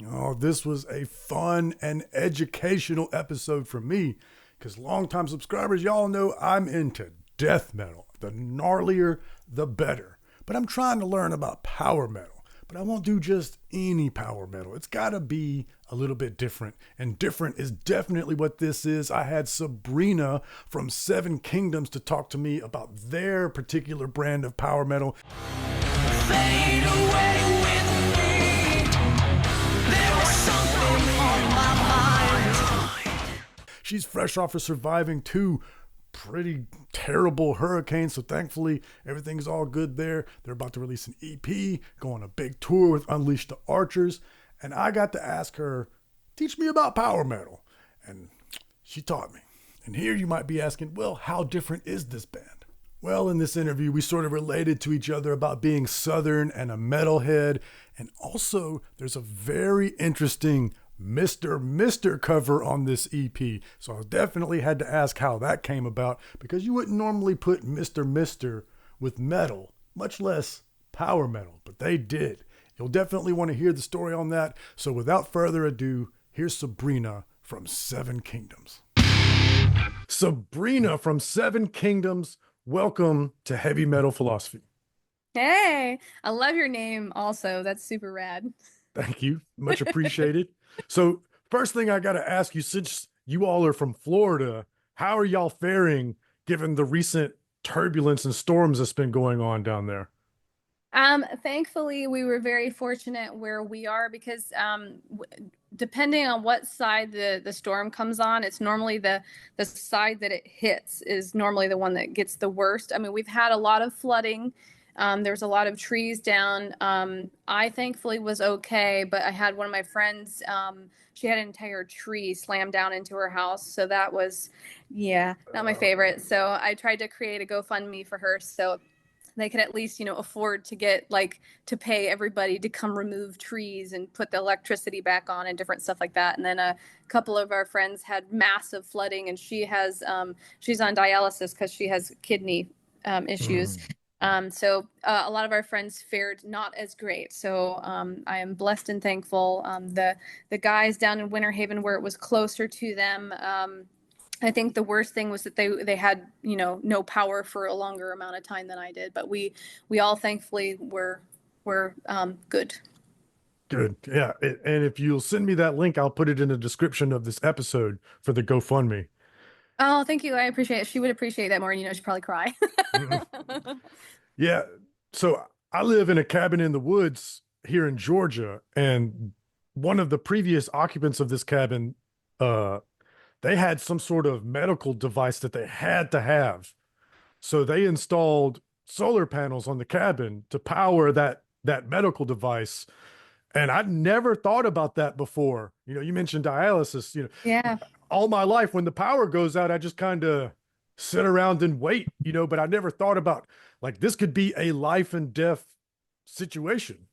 Oh, this was a fun and educational episode for me because longtime subscribers, y'all know I'm into death metal. The gnarlier, the better. But I'm trying to learn about power metal. But I won't do just any power metal. It's got to be a little bit different. And different is definitely what this is. I had Sabrina from Seven Kingdoms to talk to me about their particular brand of power metal. Fade away with me. There was something on my mind. She's fresh off of surviving two pretty terrible hurricanes, so thankfully everything's all good there. They're about to release an EP, go on a big tour with Unleash the Archers, and I got to ask her, teach me about power metal, and she taught me. And here you might be asking, well, how different is this band? Well, in this interview, we sort of related to each other about being Southern and a metalhead. And also, there's a very interesting Mr. cover on this EP. So I definitely had to ask how that came about because you wouldn't normally put Mr. with metal, much less power metal, but they did. You'll definitely want to hear the story on that. So without further ado, here's Sabrina from Seven Kingdoms. Sabrina from Seven Kingdoms. Welcome to Heavy Metal Philosophy. Hey, I love your name also. That's super rad. Thank you. Much appreciated. So, first thing I got to ask you, since you all are from Florida, how are y'all faring given the recent turbulence and storms that's been going on down there? Thankfully, we were very fortunate where we are because depending on what side the storm comes on, it's normally the side that it hits is normally the one that gets the worst. I mean, we've had a lot of flooding. There's a lot of trees down. I thankfully was okay, but I had one of my friends, she had an entire tree slammed down into her house. So that was, yeah, not my favorite. So I tried to create a GoFundMe for her. So they could at least, afford to get to pay everybody to come remove trees and put the electricity back on and different stuff like that. And then a couple of our friends had massive flooding, and she's on dialysis because she has kidney issues. So a lot of our friends fared not as great. So I am blessed and thankful. The guys down in Winter Haven, where it was closer to them, I think the worst thing was that they had no power for a longer amount of time than I did. But we all thankfully were good. Good. Yeah. And if you'll send me that link, I'll put it in the description of this episode for the GoFundMe. Oh, thank you. I appreciate it. She would appreciate that more. She'd probably cry. Yeah. So I live in a cabin in the woods here in Georgia, and one of the previous occupants of this cabin, they had some sort of medical device that they had to have. So they installed solar panels on the cabin to power that medical device. And I'd never thought about that before. You mentioned dialysis, Yeah. all my life when the power goes out, I just kind of sit around and wait, but I never thought about like this could be a life and death situation.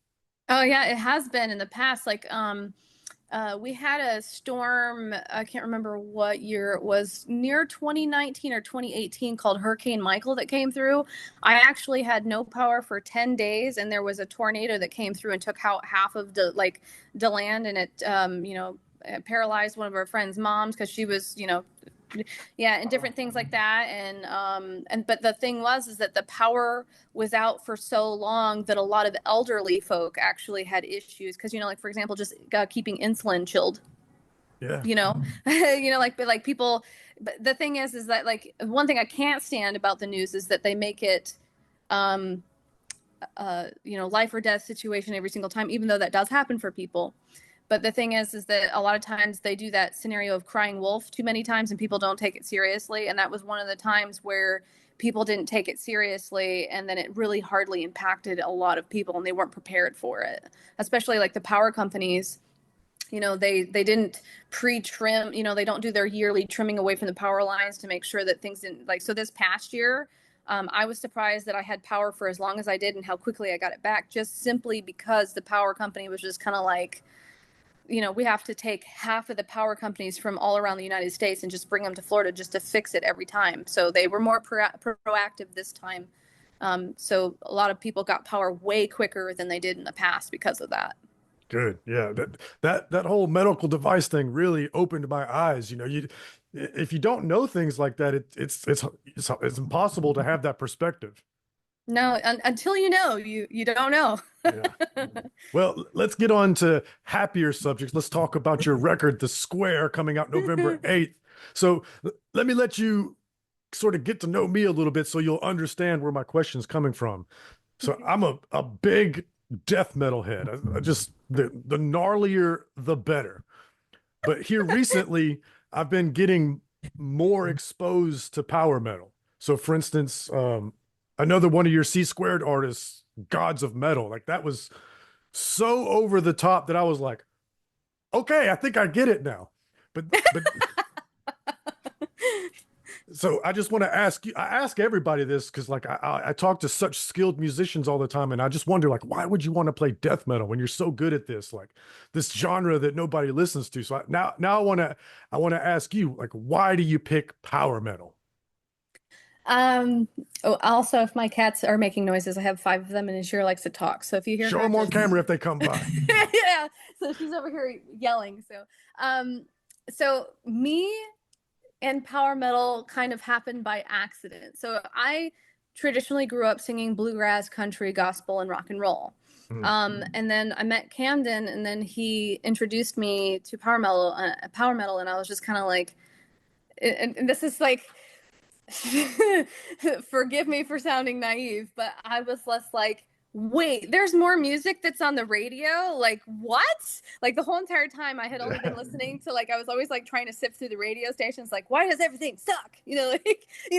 Oh yeah, it has been in the past. We had a storm, I can't remember what year it was, near 2019 or 2018, called Hurricane Michael that came through. I actually had no power for 10 days, and there was a tornado that came through and took out half of the land, and it paralyzed one of our friends' moms because she was, yeah, and different things like that. And but the thing is that the power was out for so long that a lot of elderly folk actually had issues because for example, just keeping insulin chilled. Yeah. Like people. But the thing is that one thing I can't stand about the news is that they make it life or death situation every single time, even though that does happen for people. But the thing is that a lot of times they do that scenario of crying wolf too many times and people don't take it seriously. And that was one of the times where people didn't take it seriously. And then it really hardly impacted a lot of people and they weren't prepared for it, especially like the power companies. They didn't pre-trim, they don't do their yearly trimming away from the power lines to make sure that things didn't so this past year, I was surprised that I had power for as long as I did and how quickly I got it back, just simply because the power company was just kind of we have to take half of the power companies from all around the United States and just bring them to Florida just to fix it every time. So they were more proactive this time. So a lot of people got power way quicker than they did in the past because of that. Good. Yeah. That whole medical device thing really opened my eyes. If you don't know things like that, it's impossible to have that perspective. No, until you know, you don't know. Yeah. Well, let's get on to happier subjects. Let's talk about your record, The Square, coming out November 8th. So let me let you sort of get to know me a little bit so you'll understand where my question's coming from. So I'm a big death metal head. I just the gnarlier the better. But here recently, I've been getting more exposed to power metal. So for instance, another one of your C squared artists, Gods of Metal, like that was so over the top that I was like, okay, I think I get it now. But so I just want to ask you, I ask everybody this because like I talk to such skilled musicians all the time, and I just wonder like, why would you want to play death metal when you're so good at this, like this genre that nobody listens to? So now I want to ask you, like, why do you pick power metal? Oh, also, if my cats are making noises, I have five of them, and Ashira likes to talk. So if you hear Show her them on just camera if they come by. yeah, so she's over here yelling. Um, so me and power metal kind of happened by accident. So I traditionally grew up singing bluegrass, country, gospel, and rock and roll. Mm. And then I met Camden, and then he introduced me to power metal, and I was just kind of like, and this is like, forgive me for sounding naive, but I was less like, wait, there's more music that's on the radio? Like, what? Like, the whole entire time I had only been listening to, like, I was always like trying to sift through the radio stations, like, why does everything suck? Like, you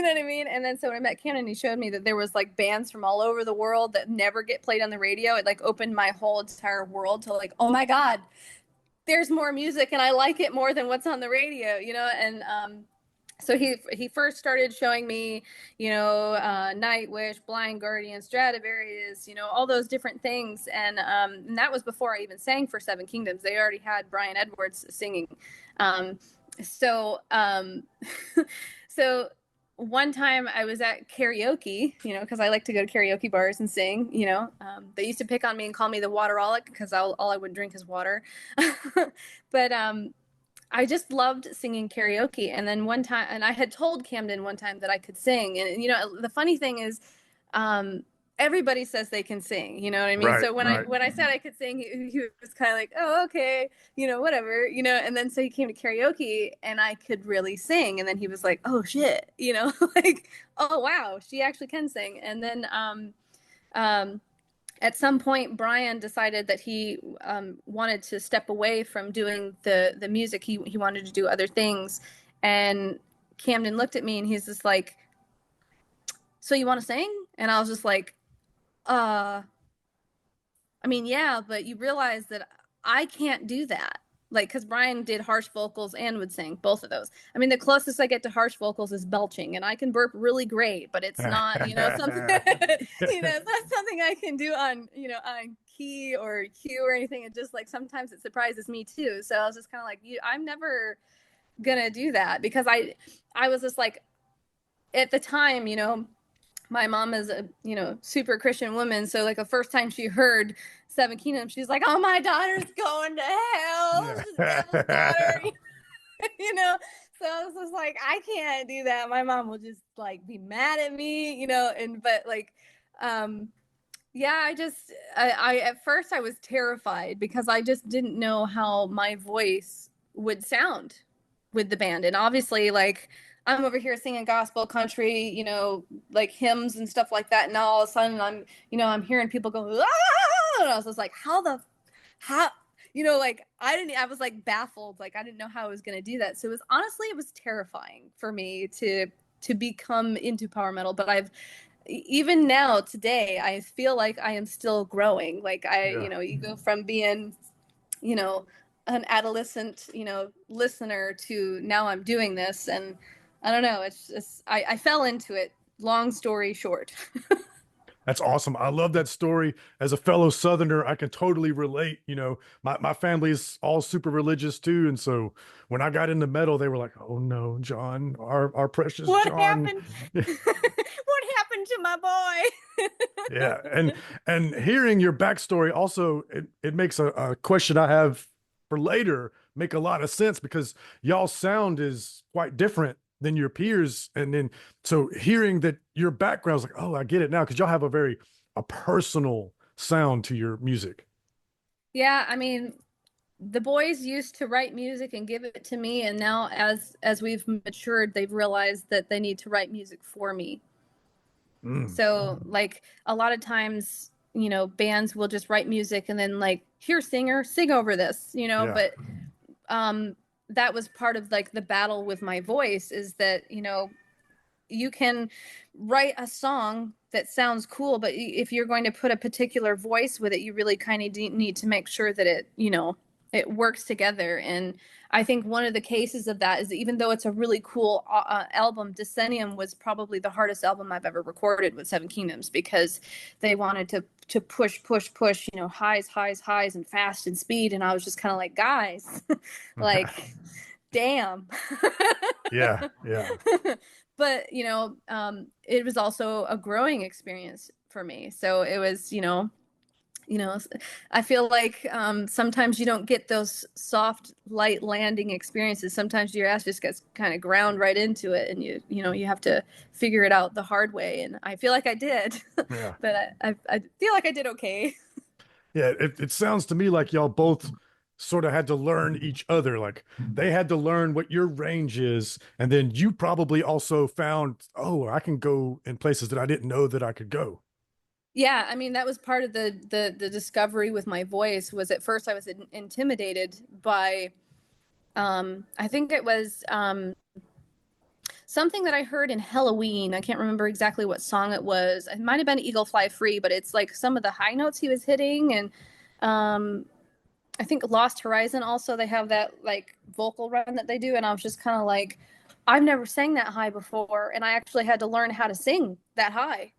know what I mean? And then so when I met Camden, he showed me that there was like bands from all over the world that never get played on the radio. It like opened my whole entire world to like, oh my God, there's more music and I like it more than what's on the radio, and so he first started showing me, Nightwish, Blind Guardian, Stradivarius, all those different things, and that was before I even sang for Seven Kingdoms. They already had Brian Edwards singing, um, so so one time I was at karaoke, because I like to go to karaoke bars and sing. They used to pick on me and call me the wateraholic because all I would drink is water, but I just loved singing karaoke. And then one time, and I had told Camden one time that I could sing. And, the funny thing is, everybody says they can sing, you know what I mean? Right, So right. when I said I could sing, he was kind of like, oh, okay, whatever, and then so he came to karaoke and I could really sing. And then he was like, oh shit, like, oh, wow, she actually can sing. And then, at some point, Brian decided that he wanted to step away from doing the music. He wanted to do other things. And Camden looked at me and he's just like, so you want to sing? And I was just like, I mean, yeah, but you realize that I can't do that. Like, because Brian did harsh vocals and would sing both of those. I mean, the closest I get to harsh vocals is belching, and I can burp really great, but it's not, something, it's not something I can do on, on key or cue or anything. It just like sometimes it surprises me too. So I was just kind of like, I'm never gonna do that because I was just like, at the time, my mom is a super Christian woman, so like the first time she heard Seven Kingdoms, she's like, oh, my daughter's going to hell, she's the devil's daughter. So I was just like, I can't do that, my mom will just like be mad at me, but like yeah, I at first I was terrified because I just didn't know how my voice would sound with the band. And obviously, like, I'm over here singing gospel country, like hymns and stuff like that. And now all of a sudden I'm hearing people go, ah! And I was just like, how, like I was like baffled. Like I didn't know how I was going to do that. So it was terrifying for me to become into power metal. But even now today, I feel like I am still growing. Like Yeah. you go from being, an adolescent, listener to now I'm doing this. And I don't know. It's just, I fell into it. Long story short. That's awesome. I love that story. As a fellow Southerner, I can totally relate. My family is all super religious too. And so when I got into metal, they were like, oh no, Jon, our precious What Jon. happened? What happened to my boy. Yeah, and hearing your backstory also it makes a question I have for later make a lot of sense because y'all's sound is quite different than your peers, and then so hearing that your background is like, oh, I get it now because y'all have a personal sound to your music. Yeah, I mean, the boys used to write music and give it to me, and now as we've matured, they've realized that they need to write music for me. Mm, So like a lot of times, bands will just write music and then like, here, singer, sing over this, yeah. but um that was part of like the battle with my voice is that, you can write a song that sounds cool, but if you're going to put a particular voice with it, you really kind of need to make sure that it works together. And I think one of the cases of that is that even though it's a really cool album, Decennium was probably the hardest album I've ever recorded with Seven Kingdoms because they wanted to push, highs, highs, highs, and fast and speed. And I was just kind of like, guys, like, damn. Yeah, yeah. But it was also a growing experience for me. So it was, you know, I feel like sometimes you don't get those soft, light landing experiences. Sometimes your ass just gets kind of ground right into it, and you have to figure it out the hard way. And I feel like I did, Yeah. but I feel like I did okay. Yeah, it sounds to me like y'all both sort of had to learn each other. Like they had to learn what your range is, and then you probably also found, oh, I can go in places that I didn't know that I could go. Yeah, I mean that was part of the discovery with my voice. Was at first I was intimidated by I think it was something that I heard in Halloween. I can't remember exactly what song it was. It might have been Eagle Fly Free, but it's like some of the high notes he was hitting. And um, I think Lost Horizon also, they have that like vocal run that they do. And I was just kind of like, I've never sang that high before. And I actually had to learn how to sing that high.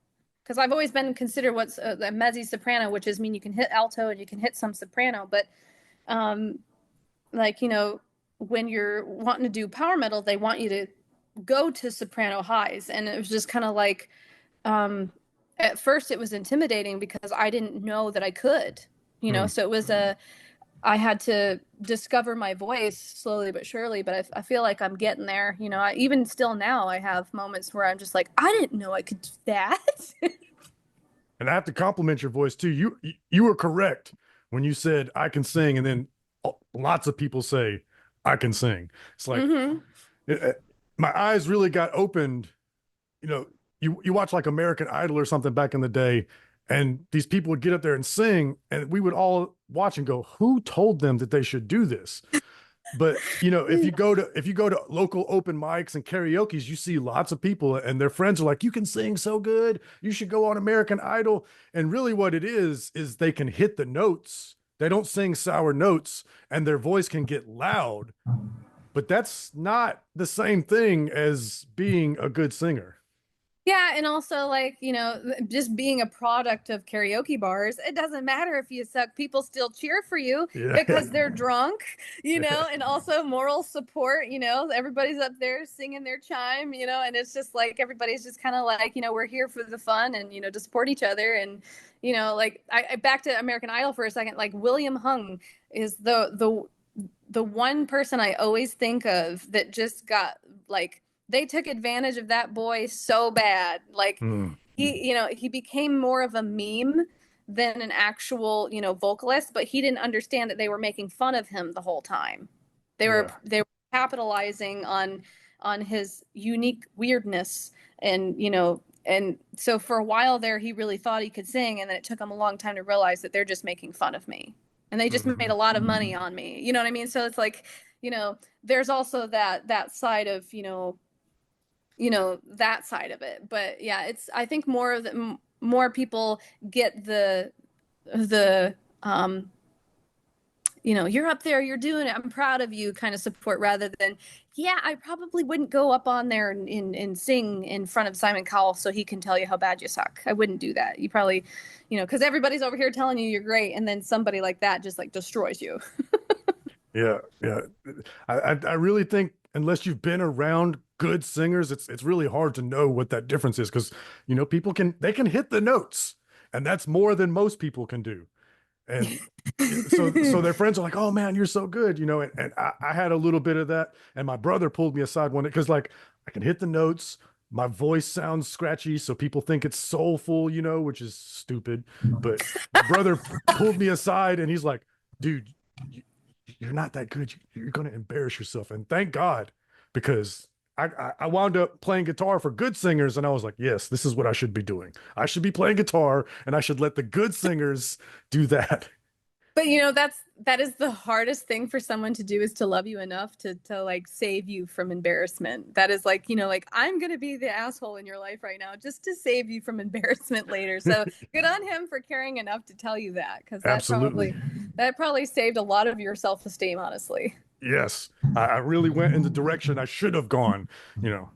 Because I've always been considered what's a mezzi soprano, which is mean you can hit alto and you can hit some soprano. But um, like, when you're wanting to do power metal, they want you to go to soprano highs. And it was just kind of like, um, at first it was intimidating because I didn't know that I could, Hmm. so it was I had to discover my voice slowly but surely, but I feel like I'm getting there. Even still now, I have moments where I'm just like, I didn't know I could do that. And I have to compliment your voice too. You were correct when you said I can sing, and then lots of people say I can sing. It's like Mm-hmm. my eyes really got opened. You know, you watch like American Idol or something back in the day, and these people would get up there and sing, and we would all watch and go, "Who told them that they should do this?" But if you go to local open mics and karaoke's, you see lots of people and their friends are like, "You can sing so good. You should go on American Idol." And really, what it is they can hit the notes. They don't sing sour notes, and their voice can get loud. But that's not the same thing as being a good singer. Yeah, and also like, just being a product of karaoke bars, it doesn't matter if you suck, people still cheer for you Yeah. because they're drunk, and also moral support, everybody's up there singing their chime, and it's just like everybody's just kind of like, we're here for the fun and, to support each other. And, like I back to American Idol for a second, like William Hung is the one person I always think of that just got like they took advantage of that boy so bad. Like Mm, he became more of a meme than an actual, vocalist, but he didn't understand that they were making fun of him the whole time. yeah. They were capitalizing on his unique weirdness. And and so for a while there he really thought he could sing, and then it took him a long time to realize that they're just making fun of me. And they just made Mhm. a lot of money on me. You know what I mean? So it's like, there's also that side of, that side of it. But yeah, I think more people get the you're up there, you're doing it, I'm proud of you kind of support, rather than, yeah, I probably wouldn't go up on there and sing in front of Simon Cowell so he can tell you how bad you suck. I wouldn't do that. You probably, because everybody's over here telling you you're great, and then somebody like that just like destroys you. Yeah, yeah. I really think unless you've been around good singers, it's really hard to know what that difference is because people can hit the notes, and that's more than most people can do. And so their friends are like, "Oh man, you're so good," and I had a little bit of that, and my brother pulled me aside one day because like I can hit the notes. My voice sounds scratchy, so people think it's soulful, which is stupid. But my brother pulled me aside and he's like, dude, you're not that good. You're going to embarrass yourself. And thank God, because I wound up playing guitar for good singers. And I was like, yes, this is what I should be doing. I should be playing guitar and I should let the good singers do that. But that is the hardest thing for someone to do, is to love you enough to like save you from embarrassment. That is like, like, I'm going to be the asshole in your life right now just to save you from embarrassment later. So good on him for caring enough to tell you that, because Absolutely. that probably saved a lot of your self-esteem, honestly. Yes, I really went in the direction I should have gone, you know.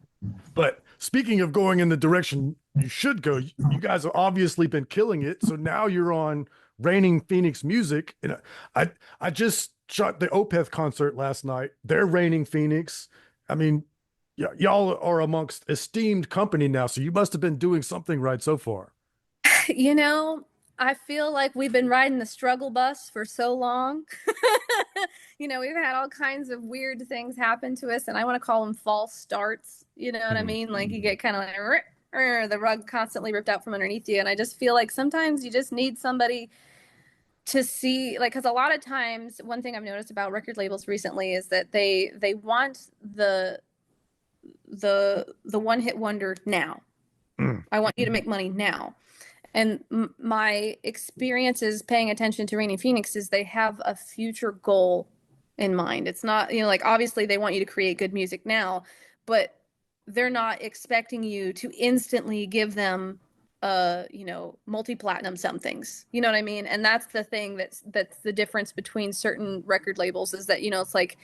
But speaking of going in the direction you should go, you guys have obviously been killing it. So now you're on Raining Phoenix Music. And I just shot the Opeth concert last night. They're Raining Phoenix. I mean, y'all are amongst esteemed company now, so you must have been doing something right so far. I feel like we've been riding the struggle bus for so long. We've had all kinds of weird things happen to us, and I want to call them false starts. You know what I mean? Like, you get kind of like the rug constantly ripped out from underneath you. And I just feel like sometimes you just need somebody to see, like, because a lot of times, one thing I've noticed about record labels recently is that they want the one hit wonder now. I want you to make money now. And my experiences paying attention to Raining Phoenix is they have a future goal in mind. It's not, like, obviously they want you to create good music now, but they're not expecting you to instantly give them multi-platinum somethings. You know what I mean? And that's the thing that's the difference between certain record labels, is that, it's like,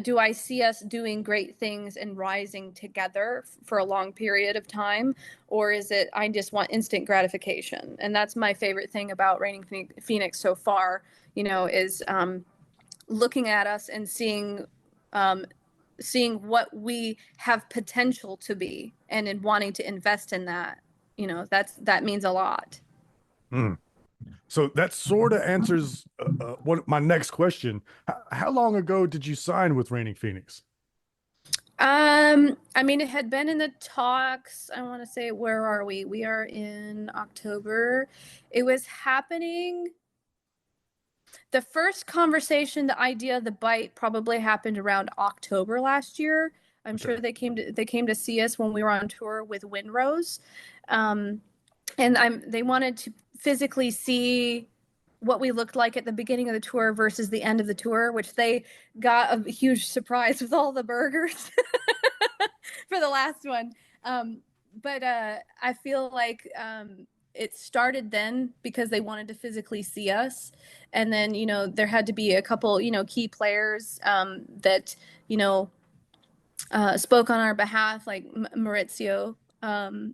do I see us doing great things and rising together for a long period of time? Or is it, I just want instant gratification? And that's my favorite thing about Raining Phoenix so far, is looking at us and seeing what we have potential to be, and in wanting to invest in that. That means a lot. So that sort of answers my next question. How long ago did you sign with Raining Phoenix? I mean, it had been in the talks. I want to say, where are we? We are in October. It was happening. The first conversation, the idea, the bite, probably happened around October last year. I'm sure they came to see us when we were on tour with Windrose. And they wanted to physically see what we looked like at the beginning of the tour versus the end of the tour, which they got a huge surprise with all the burgers for the last one. But I feel like it started then because they wanted to physically see us. And then, there had to be a couple, key players that, spoke on our behalf, like Maurizio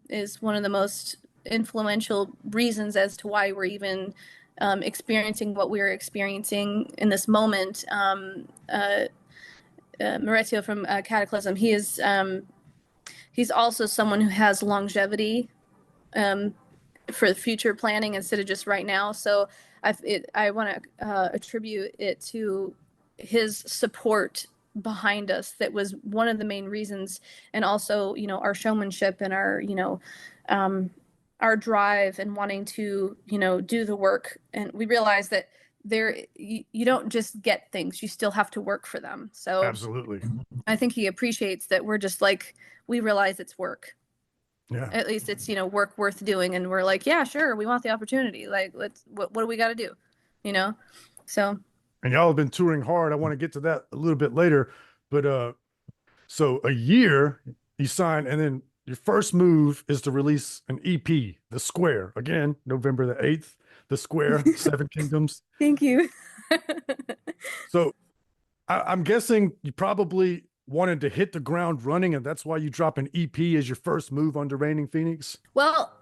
is one of the most influential reasons as to why we're even experiencing what we're experiencing in this moment. Maurizio from Cataclysm, he's also someone who has longevity for the future planning instead of just right now. So I want to attribute it to his support behind us. That was one of the main reasons. And also, our showmanship and our drive and wanting to, do the work. And we realized that you don't just get things, you still have to work for them. So Absolutely. I think he appreciates that we're just like, we realize it's work. Yeah. At least it's, work worth doing. And we're like, yeah, sure, we want the opportunity. Like, what do we got to do? So. And y'all have been touring hard. I want to get to that a little bit later. But so a year you sign, and then your first move is to release an EP, The Square. Again, November the 8th, The Square, Seven Kingdoms. Thank you. So I'm guessing you probably wanted to hit the ground running, and that's why you drop an EP as your first move under Raining Phoenix. Well,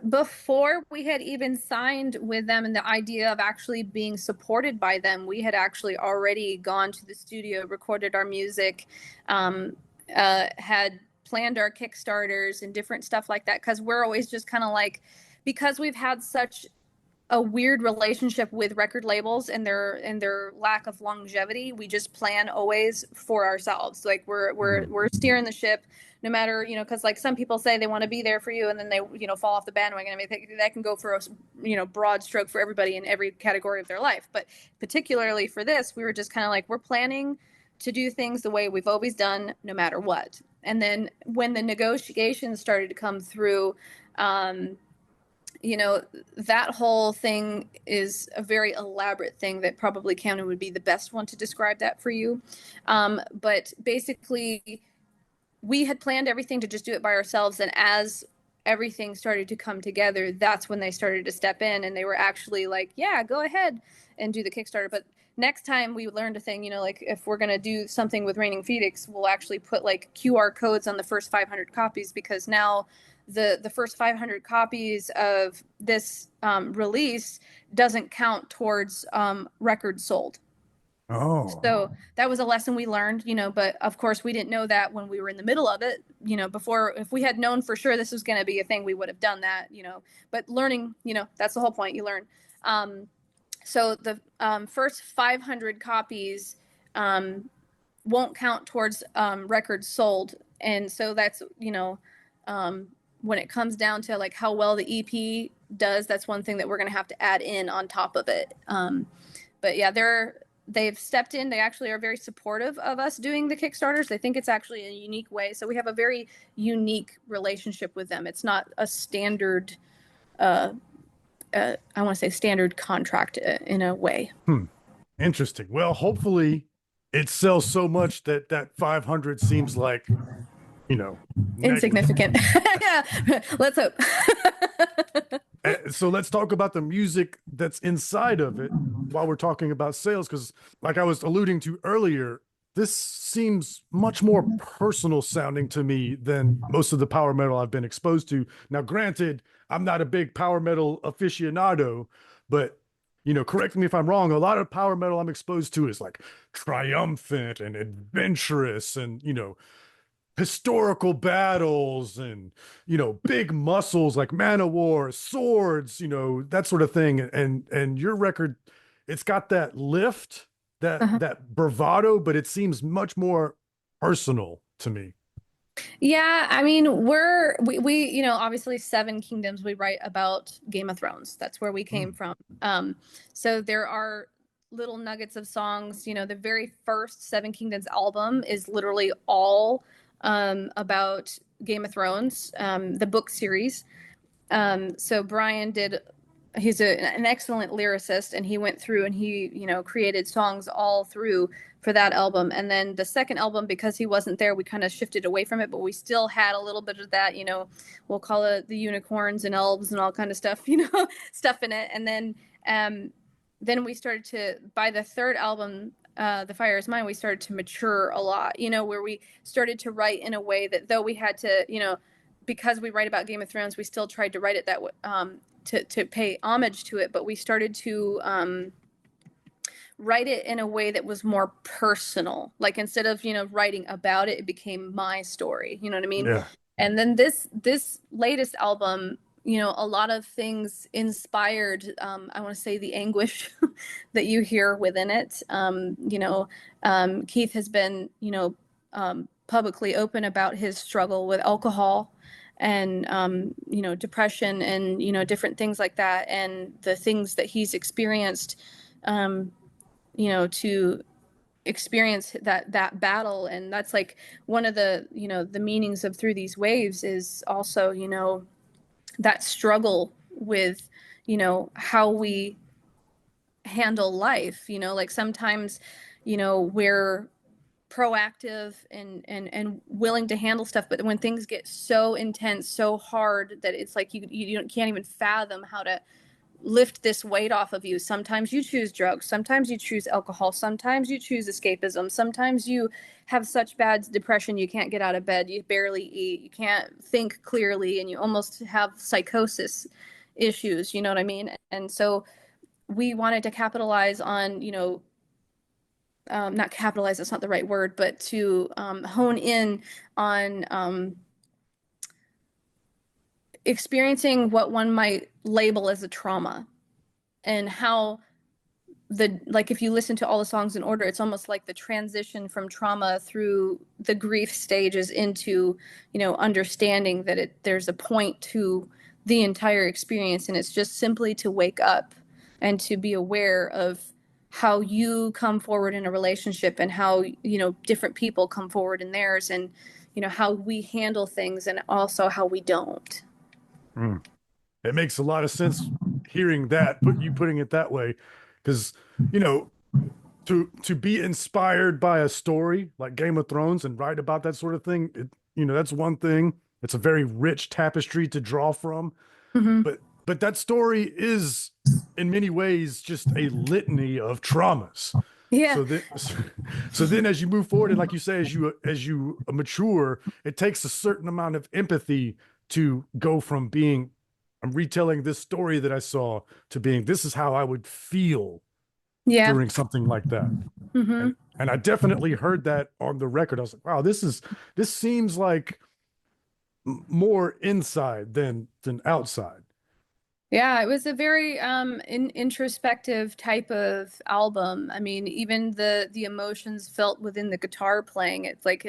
Before we had even signed with them and the idea of actually being supported by them, we had actually already gone to the studio, recorded our music, had planned our Kickstarters and different stuff like that. Cause we're always just kind of like, because we've had such a weird relationship with record labels and their lack of longevity. We just plan always for ourselves. Like we're steering the ship, no matter, you know, because like some people say they want to be there for you and then they, you know, fall off the bandwagon. I mean, that can go for a, you know, broad stroke for everybody in every category of their life. But particularly for this, we were just kind of like, we're planning to do things the way we've always done, no matter what. And then when the negotiations started to come through, you know, that whole thing is a very elaborate thing that probably Camden would be the best one to describe that for you. But basically, we had planned everything to just do it by ourselves. And as everything started to come together, that's when they started to step in and they were actually like, yeah, go ahead and do the Kickstarter. But next time we learned a thing, you know, like if we're going to do something with Reigning Phoenix, we'll actually put like QR codes on the first 500 copies, because now the first 500 copies of this release doesn't count towards records sold. Oh, So that was a lesson we learned, you know, but of course we didn't know that when we were in the middle of it, you know, before. If we had known for sure this was going to be a thing, we would have done that, you know, but learning, you know, that's the whole point. You learn. So the first 500 copies won't count towards records sold. And so that's, you know, when it comes down to like how well the EP does, that's one thing that we're going to have to add in on top of it. But yeah, they've stepped in. They actually are very supportive of us doing the Kickstarters. They think it's actually a unique way. So we have a very unique relationship with them. It's not a standard, I want to say standard contract in a way. interesting. Well, hopefully it sells so much that that 500 seems like, you know, Insignificant. Yeah, let's hope. So let's talk about the music that's inside of it while we're talking about sales, because like I was alluding to earlier, this seems much more personal sounding to me than most of the power metal I've been exposed to. Now, granted, I'm not a big power metal aficionado, but you know, correct me if I'm wrong, a lot of power metal I'm exposed to is like triumphant and adventurous and, you know, historical battles and, you know, big muscles like man of war, swords, you know, that sort of thing. And your record, it's got that lift, that bravado, but it seems much more personal to me. Yeah, I mean, we you know, obviously Seven Kingdoms, we write about Game of Thrones. That's where we came from. So there are little nuggets of songs. You know, the very first Seven Kingdoms album is literally all about Game of Thrones, the book series. So Brian did, he's an excellent lyricist, and he went through and he, you know, created songs all through for that album. And then the second album, because he wasn't there, we kind of shifted away from it, but we still had a little bit of that, you know, we'll call it the unicorns and elves and all kind of stuff, you know, stuff in it. And then we started to, by the third album, The Fire Is Mine, we started to mature a lot, you know, where we started to write in a way that, though we had to, you know, because we write about Game of Thrones, we still tried to write it that way, to pay homage to it, but we started to write it in a way that was more personal. Like instead of, you know, writing about it, it became my story. You know what I mean? Yeah. And then this latest album, you know, a lot of things inspired, I want to say, the anguish that you hear within it. You know, Keith has been, you know, publicly open about his struggle with alcohol and, you know, depression and, you know, different things like that. And the things that he's experienced, you know, to experience that battle. And that's like one of the, you know, the meanings of Through These Waves is also, you know, that struggle with, you know, how we handle life. You know, like sometimes, you know, we're proactive and willing to handle stuff, but when things get so intense, so hard, that it's like you can't even fathom how to lift this weight off of you. Sometimes you choose drugs, sometimes you choose alcohol, sometimes you choose escapism, sometimes you have such bad depression you can't get out of bed, you barely eat, you can't think clearly, and you almost have psychosis issues, you know what I mean? And so we wanted to capitalize on, not capitalize, that's not the right word, but to hone in on experiencing what one might label as a trauma, and how like if you listen to all the songs in order, it's almost like the transition from trauma through the grief stages into, understanding that there's a point to the entire experience, and it's just simply to wake up and to be aware of how you come forward in a relationship, and how different people come forward in theirs, and how we handle things, and also how we don't. It makes a lot of sense hearing that, putting it that way, because you know, to be inspired by a story like Game of Thrones and write about that sort of thing, that's one thing. It's a very rich tapestry to draw from, Mm-hmm. but that story is in many ways just a litany of traumas. Yeah. So then as you move forward, and like you say, as you mature, it takes a certain amount of empathy to go from being, I'm retelling this story that I saw, to being, this is how I would feel Yeah. during something like that. Mm-hmm. And I definitely heard that on the record. I was like, wow, this seems like more inside than outside. Yeah, it was a very introspective type of album. I mean, even the emotions felt within the guitar playing. It's like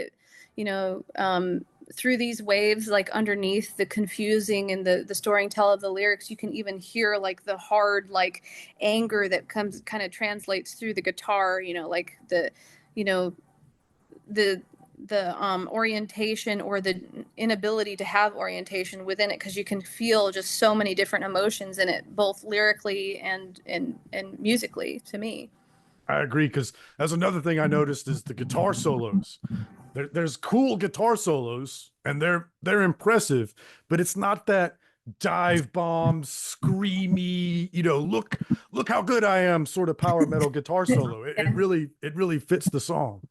through these waves, like underneath the confusing and the storytelling of the lyrics, you can even hear like the hard like anger that comes kind of translates through the guitar. Like you know the orientation, or the inability to have orientation within it, because you can feel just so many different emotions in it, both lyrically and musically, to me. I agree, because that's another thing I noticed is the guitar solos. There's cool guitar solos, and they're impressive, but it's not that dive bomb, screamy, look how good I am sort of power metal guitar solo. It, Yeah. it really fits the song.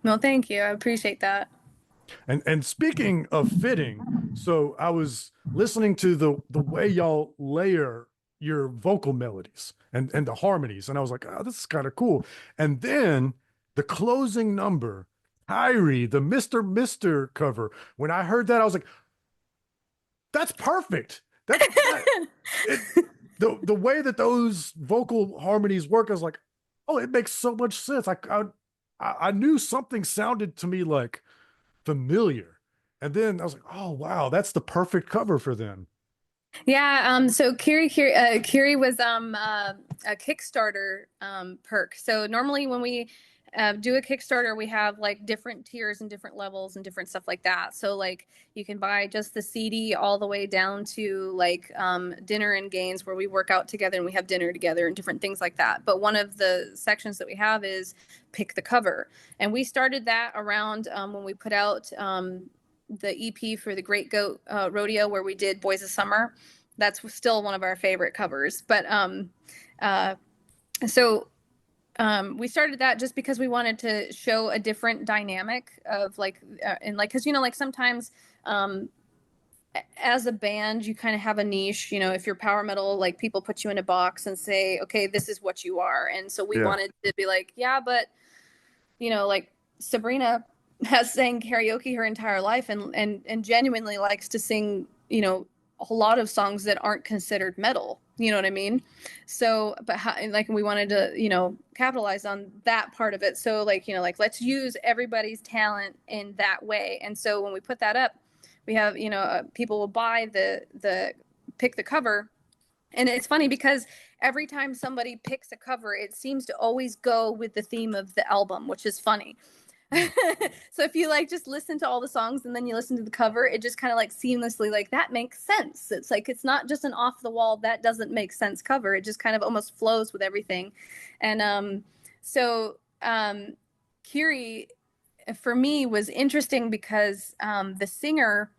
No, thank you. I appreciate that. And speaking of fitting, so I was listening to the way y'all layer your vocal melodies and the harmonies, and I was like, oh, this is kind of cool. And then the closing number, Kyrie, the Mr. cover. When I heard that, I was like, that's perfect. It, the way that those vocal harmonies work, I was like, oh, it makes so much sense. I knew something sounded to me like familiar. And then I was like, oh wow, that's the perfect cover for them. Yeah, so Kiri was a Kickstarter perk. So normally when we do a Kickstarter, we have like different tiers and different levels and different stuff like that. So like you can buy just the CD all the way down to like dinner and games, where we work out together and we have dinner together and different things like that. But one of the sections that we have is pick the cover, and we started that around when we put out the EP for the Great Goat Rodeo, where we did Boys of Summer. That's still one of our favorite covers. But so we started that just because we wanted to show a different dynamic of like, and like, because like sometimes as a band you kind of have a niche. If you're power metal, like people put you in a box and say, okay, this is what you are. And so we wanted to be like, yeah, but like Sabrina has sang karaoke her entire life, and genuinely likes to sing, a lot of songs that aren't considered metal. You know what I mean? So, but like we wanted to, capitalize on that part of it. So like, like let's use everybody's talent in that way. And so when we put that up, we have, people will buy the pick the cover. And it's funny because every time somebody picks a cover, it seems to always go with the theme of the album, which is funny. So if you like just listen to all the songs and then you listen to the cover, it just kind of like seamlessly, like that makes sense. It's like, it's not just an off the wall, that doesn't make sense cover. It just kind of almost flows with everything. And Kiri for me was interesting because the singer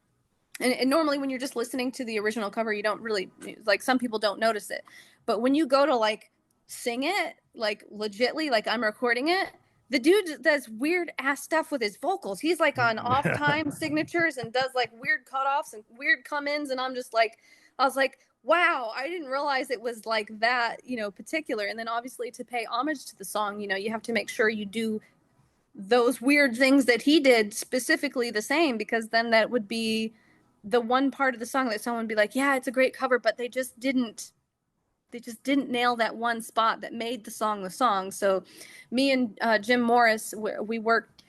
and normally when you're just listening to the original cover, you don't really, like, some people don't notice it. But when you go to like sing it, like legitly, like I'm recording it, the dude does weird ass stuff with his vocals. He's like on off time signatures and does like weird cutoffs and weird come ins. And I'm just like, I was like, wow, I didn't realize it was like that, particular. And then obviously to pay homage to the song, you have to make sure you do those weird things that he did specifically the same, because then that would be the one part of the song that someone would be like, yeah, it's a great cover, but they just didn't nail that one spot that made the song. So me and Jim Morris, we worked,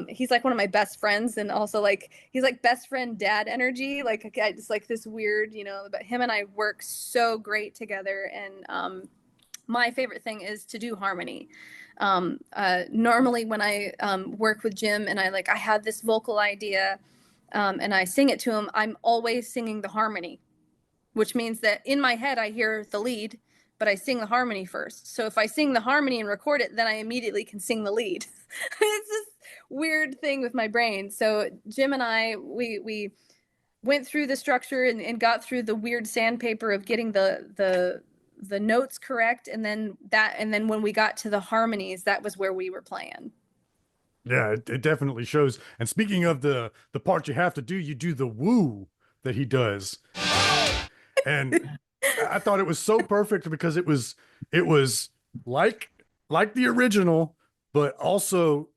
he's like one of my best friends, and also like he's like best friend dad energy, like just like this weird, but him and I work so great together. And my favorite thing is to do harmony. Normally when I work with Jim and I have this vocal idea, and I sing it to him, I'm always singing the harmony, which means that in my head I hear the lead, but I sing the harmony first. So if I sing the harmony and record it, then I immediately can sing the lead. It's this weird thing with my brain. So Jim and I, we went through the structure and got through the weird sandpaper of getting the notes correct, and then when we got to the harmonies, that was where we were playing. Yeah, it definitely shows. And speaking of the part you have to do, you do the woo that he does. And I thought it was so perfect because it was like the original, but also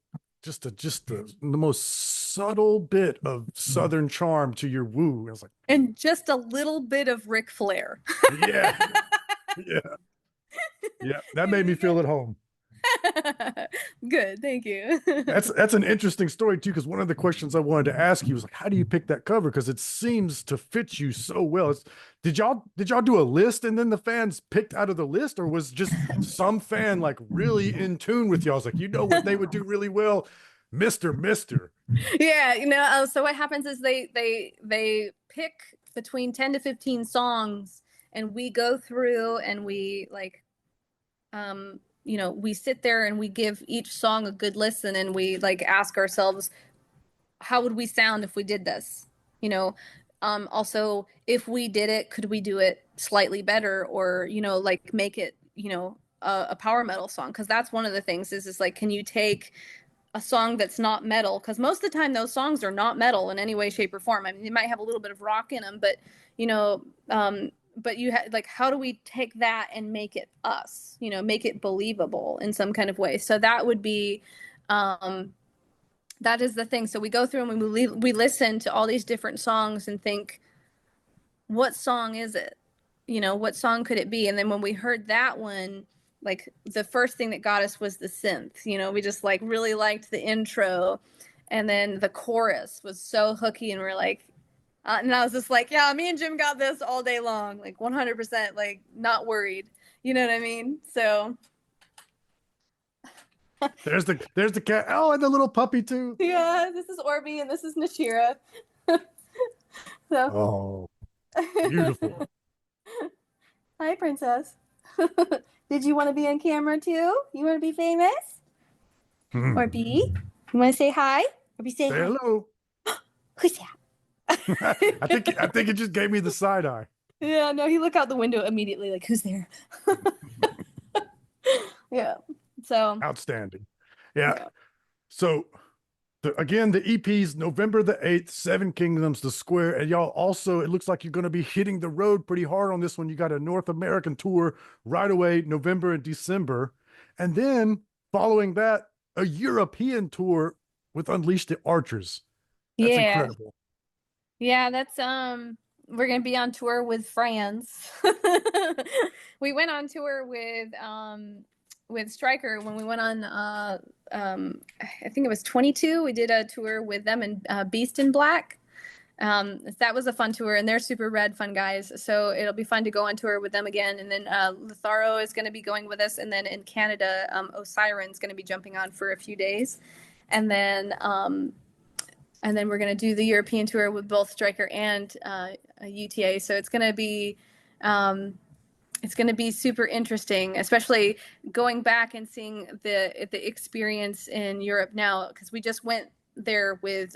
just the most subtle bit of Southern charm to your woo. I was like, and just a little bit of Ric Flair. yeah, yeah, that made me feel at home. Good, thank you. That's an interesting story too, because one of the questions I wanted to ask you was like, how do you pick that cover? Because it seems to fit you so well. Did y'all do a list and then the fans picked out of the list, or was just some fan like really in tune with y'all? I was like, what they would do really well, Mister. Yeah, so what happens is they pick between 10 to 15 songs, and we go through and we we sit there and we give each song a good listen, and we like ask ourselves, how would we sound if we did this? Also, if we did it, could we do it slightly better, or like make it a power metal song? Because that's one of the things is like, can you take a song that's not metal, because most of the time those songs are not metal in any way, shape, or form. I mean, they might have a little bit of rock in them, but like, how do we take that and make it us, make it believable in some kind of way? So that would be that is the thing. So we go through and we listen to all these different songs and think, what song is it? What song could it be? And then when we heard that one, like the first thing that got us was the synth. We just like really liked the intro, and then the chorus was so hooky, and we're like, and I was just like, yeah, me and Jim got this all day long, like 100%, like not worried. You know what I mean? So there's the cat. Oh, and the little puppy too. yeah, this is Orby and this is Nashira. Oh, beautiful. Hi, princess. Did you want to be on camera too? You want to be famous? Or B? You want to say hi? Or be say hi? Hello. Who's that? I think it just gave me the side eye. Yeah, no, he looked out the window immediately, like, who's there? Yeah. So outstanding. Yeah. So again, the EP's November the 8th, Seven Kingdoms, the Square. And y'all also, it looks like you're going to be hitting the road pretty hard on this one. You got a North American tour right away, November and December. And then following that, a European tour with Unleash the Archers. That's incredible. Yeah, that's we're gonna be on tour with France. We went on tour with Stryker when we went on I think it was 22. We did a tour with them and Beast in Black. That was a fun tour, and they're super rad fun guys, so it'll be fun to go on tour with them again. And then Litharo is going to be going with us, and then in Canada, Osiren's going to be jumping on for a few days, and then we're going to do the European tour with both Stryker and UTA. So it's going to be super interesting, especially going back and seeing the experience in Europe now, because we just went there with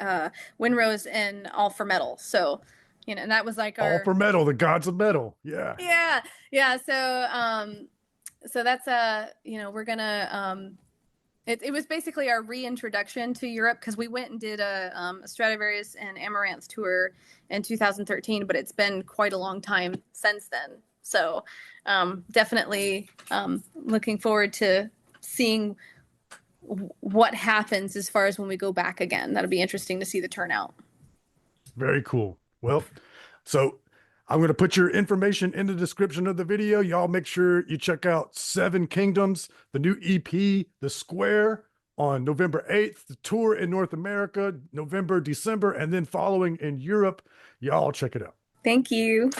Winrose and All for Metal. So, and that was like All our, for metal, the gods of metal. Yeah. yeah, yeah. So that's we're gonna, it was basically our reintroduction to Europe because we went and did a Stradivarius and Amaranth tour in 2013, but it's been quite a long time since then. So definitely looking forward to seeing what happens as far as when we go back again. That'll be interesting to see the turnout. Very cool. Well, so I'm going to put your information in the description of the video. Y'all make sure you check out Seven Kingdoms, the new EP, The Square, on November 8th, the tour in North America, November, December, and then following in Europe. Y'all check it out. Thank you.